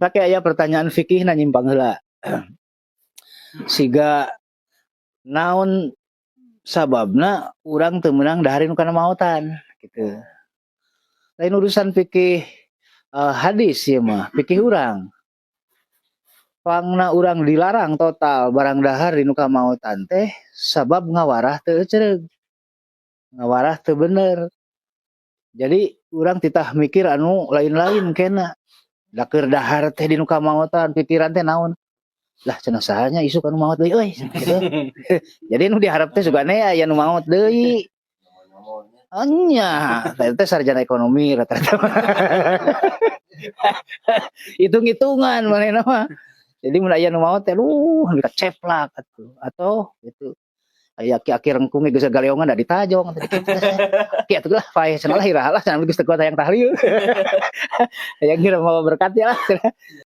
pakai aya pertanyaan fikih na nyimpang heula. Siga naon sababna urang teu meunang dahar nu kana maotan gitu. Lain urusan fikih hadis ieu mah, fikih urang. Pangna urang dilarang total barang dahar dinu kamaotan teh sabab ngawarah teu ecereug. Ngawarah teu bener. Jadi urang titah mikir anu lain-lain kena. Da keur dahar teh dinu kamaotan pikiran teh naon? Lah cenah sahanya isuk anu maot deui euy gitu. Jadi nu diharap teh sugane aya nu maot deui. Nya, teh sarjana ekonomi rata-rata. Hitung-hitungan manehna mah. Jadi mun aya nu maot teh bisa ceplak atuh. Atau gitu. Aya aki-aki rengkung geus galeongan da ditajong teh dikepres. Ki atuh lah paeh cenah lah iraha lah cenah geus teu kuat hayang tahlil. Hayang ngira mau berkat ya lah.